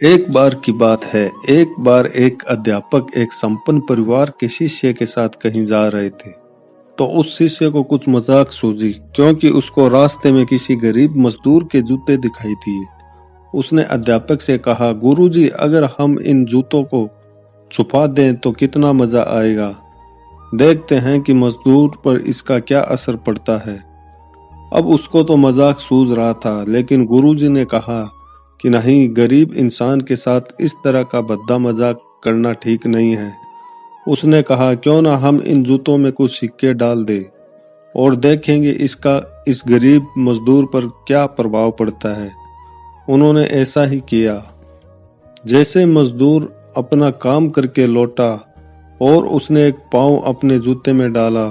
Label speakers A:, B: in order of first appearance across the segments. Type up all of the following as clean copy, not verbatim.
A: एक बार की बात है। एक बार एक अध्यापक एक संपन्न परिवार के शिष्य के साथ कहीं जा रहे थे। तो उस शिष्य को कुछ मजाक सूझी, क्योंकि उसको रास्ते में किसी गरीब मजदूर के जूते दिखाई दिए। उसने अध्यापक से कहा, गुरुजी, अगर हम इन जूतों को छुपा दें तो कितना मजा आएगा। देखते हैं कि मजदूर पर इसका क्या असर पड़ता है। अब उसको तो मजाक सूझ रहा था, लेकिन गुरुजी ने कहा कि नहीं, गरीब इंसान के साथ इस तरह का भद्दा मजाक करना ठीक नहीं है। उसने कहा, क्यों ना हम इन जूतों में कुछ सिक्के डाल दे और देखेंगे इसका इस गरीब मजदूर पर क्या प्रभाव पड़ता है। उन्होंने ऐसा ही किया। जैसे मजदूर अपना काम करके लौटा और उसने एक पाँव अपने जूते में डाला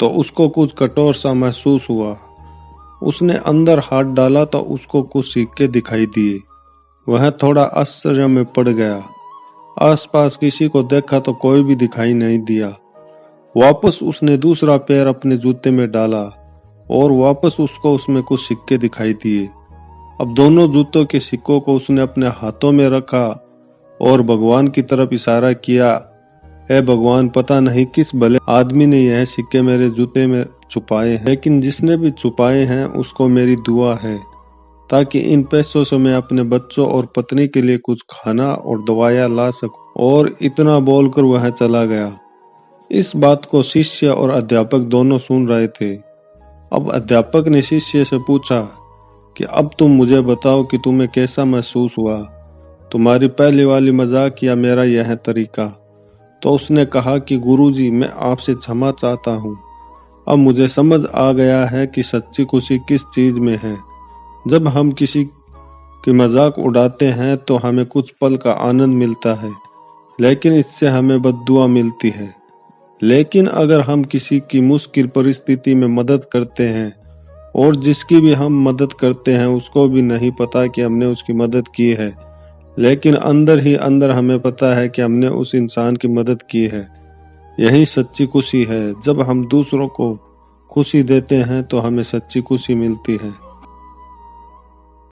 A: तो उसको कुछ कठोर सा महसूस हुआ। उसने अंदर हाथ डाला तो उसको कुछ सिक्के दिखाई दिए। वह थोड़ा आश्चर्य में पड़ गया। आसपास किसी को देखा तो कोई भी दिखाई नहीं दिया। वापस उसने दूसरा पैर अपने जूते में डाला और वापस उसको उसमें कुछ सिक्के दिखाई दिए। अब दोनों जूतों के सिक्कों को उसने अपने हाथों में रखा और भगवान की तरफ इशारा किया, हे भगवान, पता नहीं किस भले आदमी ने यह सिक्के मेरे जूते में छुपाए हैं, लेकिन जिसने भी छुपाए हैं उसको मेरी दुआ है, ताकि इन पैसों से मैं अपने बच्चों और पत्नी के लिए कुछ खाना और दवाइयाँ ला सकूं। और इतना बोलकर वह चला गया। इस बात को शिष्य और अध्यापक दोनों सुन रहे थे। अब अध्यापक ने शिष्य से पूछा कि अब तुम मुझे बताओ कि तुम्हें कैसा महसूस हुआ, तुम्हारी पहली वाली मजाक या मेरा यह तरीका। तो उसने कहा कि गुरुजी, मैं आपसे क्षमा चाहता हूँ। अब मुझे समझ आ गया है कि सच्ची खुशी किस चीज में है। जब हम किसी की मजाक उड़ाते हैं तो हमें कुछ पल का आनंद मिलता है, लेकिन इससे हमें बद्दुआ मिलती है। लेकिन अगर हम किसी की मुश्किल परिस्थिति में मदद करते हैं और जिसकी भी हम मदद करते हैं उसको भी नहीं पता कि हमने उसकी मदद की है, लेकिन अंदर ही अंदर हमें पता है कि हमने उस इंसान की मदद की है, यही सच्ची खुशी है। जब हम दूसरों को खुशी देते हैं तो हमें सच्ची खुशी मिलती है।